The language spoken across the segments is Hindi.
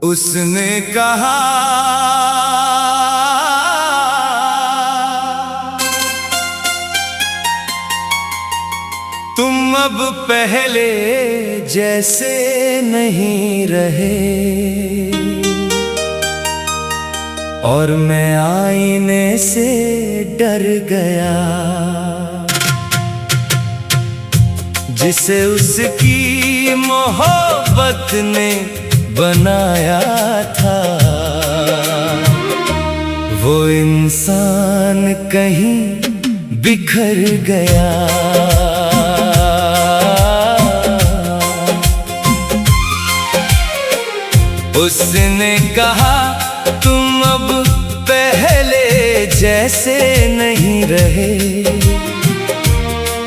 उसने कहा तुम अब पहले जैसे नहीं रहे, और मैं आईने से डर गया जिसे उसकी मोहब्बत ने बनाया था। वो इंसान कहीं बिखर गया। उसने कहा तुम अब पहले जैसे नहीं रहे,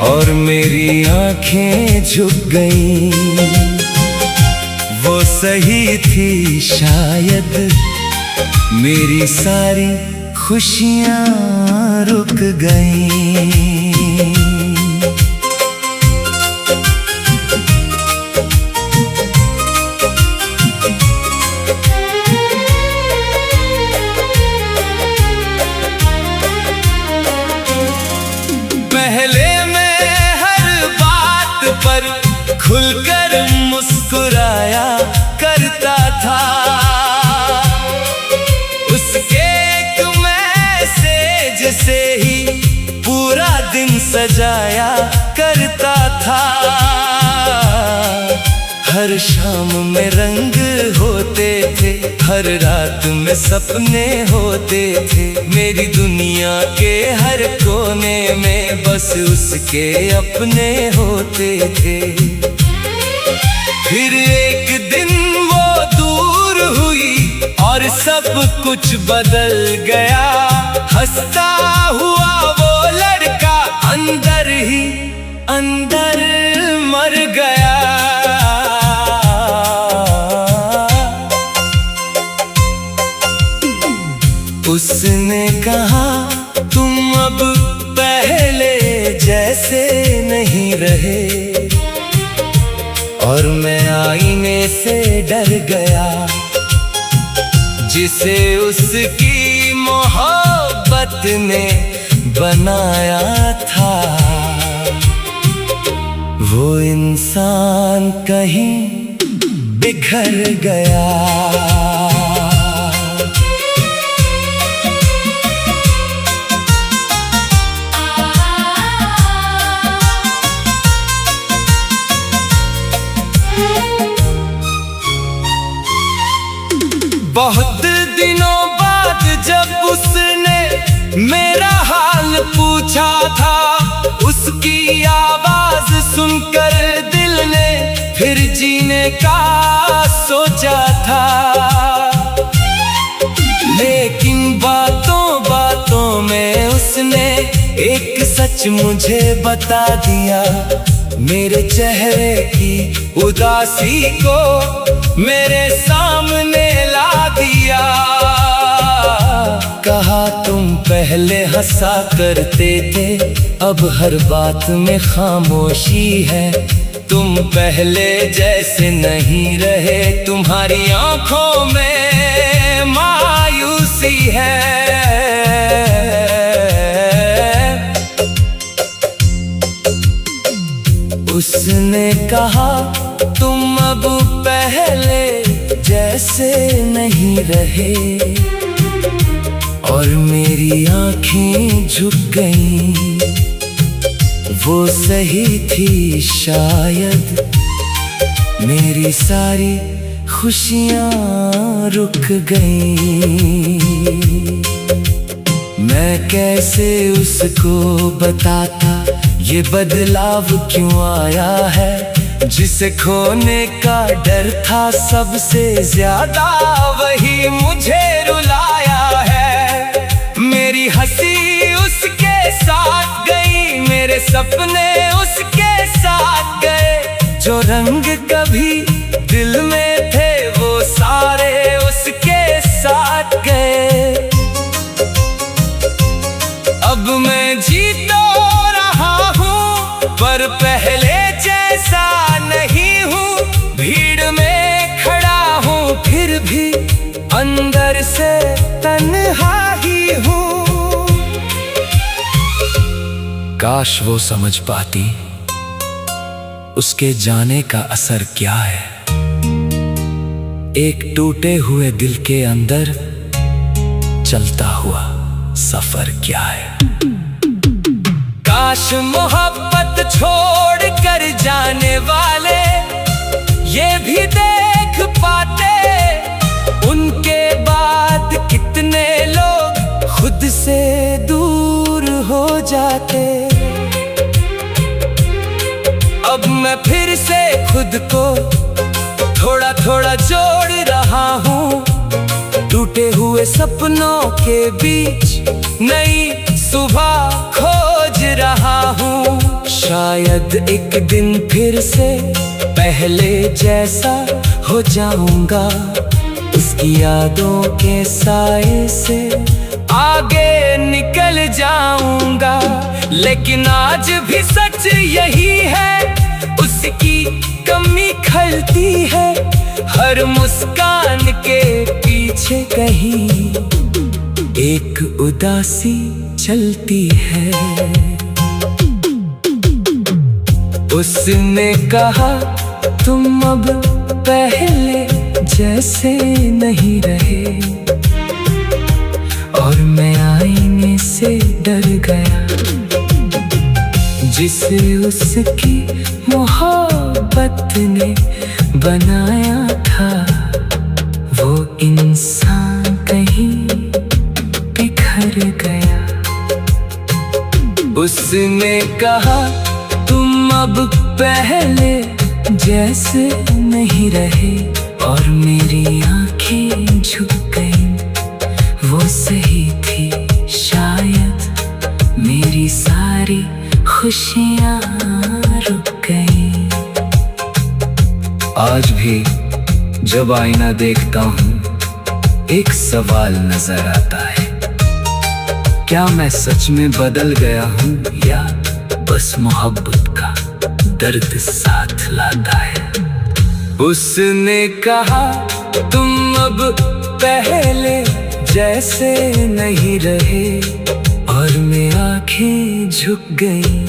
और मेरी आंखें झुक गईं। वो सही थी शायद, मेरी सारी खुशियां रुक गईं। पहले मैं हर बात पर खुलकर मुस्कुराया करता था। उसके एक मैसेज से ही पूरा दिन सजाया करता था। हर शाम में रंग होते थे, हर रात में सपने होते थे। मेरी दुनिया के हर कोने में बस उसके अपने होते थे। फिर एक दिन वो दूर हुई और सब कुछ बदल गया। हंसता हुआ वो लड़का अंदर ही अंदर मर गया। उसने कहा तुम अब पहले जैसे नहीं रहे, और मैं आईने से डर गया जिसे उसकी मोहब्बत ने बनाया था। वो इंसान कहीं बिखर गया। बहुत दिनों बाद जब उसने मेरा हाल पूछा था, उसकी आवाज सुनकर दिल ने फिर जीने का सोचा था। लेकिन बातों बातों में उसने एक सच मुझे बता दिया। मेरे चेहरे की उदासी को मेरे सामने ला दिया। कहा तुम पहले हंसा करते थे, अब हर बात में खामोशी है। तुम पहले जैसे नहीं रहे, तुम्हारी आंखों में मायूसी है। उसने कहा तुम अब पहले जैसे नहीं रहे, और मेरी आंखें झुक गईं। वो सही थी शायद, मेरी सारी खुशियां रुक गईं। मैं कैसे उसको बताता ये बदलाव क्यों आया है। जिसे खोने का डर था सबसे ज्यादा, वही मुझे रुलाया है। मेरी हंसी उसके साथ गई, मेरे सपने उसके साथ गए। जो रंग कभी दिल में थे वो सारे उसके साथ गए। अब मैं जी तो रहा हूँ, पर पहले जैसा नहीं हूँ। भीड़ में खड़ा हूँ फिर भी अंदर से तन्हा ही हूँ। काश वो समझ पाती उसके जाने का असर क्या है, एक टूटे हुए दिल के अंदर चलता हुआ सफर क्या है। काश मोहब्बत छोड़ कर जाने वाले ये भी देख पाते, उनके बाद कितने लोग खुद से दूर हो जाते। अब मैं फिर से खुद को थोड़ा थोड़ा जोड़ रहा हूँ, टूटे हुए सपनों के बीच नई सुबह खोज रहा हूँ। शायद एक दिन फिर से पहले जैसा हो जाऊंगा, उसकी यादों के साए से आगे निकल जाऊंगा। लेकिन आज भी सच यही है, उसकी कमी खलती है, हर मुस्कान के पीछे कहीं एक उदासी चलती है। उसने कहा तुम अब पहले जैसे नहीं रहे, और मैं आईने से डर गया, जिसे उसकी मोहब्बत ने बनाया था वो इंसान कहीं बिखर गया। उसने कहा तुम अब पहले जैसे नहीं रहे, और मेरी आंखें झुक गईं, वो सही थी शायद, मेरी सारी खुशियाँ रुक गईं। आज भी जब आईना देखता हूँ एक सवाल नजर आता है, क्या मैं सच में बदल गया हूँ या बस मोहब्बत का दर्द साथ लाता है। उसने कहा तुम अब पहले जैसे नहीं रहे, और मैं आंखें झुक गई,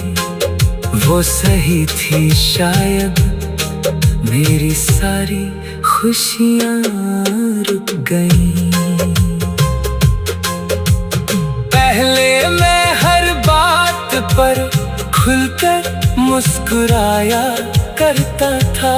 वो सही थी शायद, मेरी सारी खुशियाँ रुक गई। पहले मैं हर बात पर खुलकर मुस्कुराया करता था,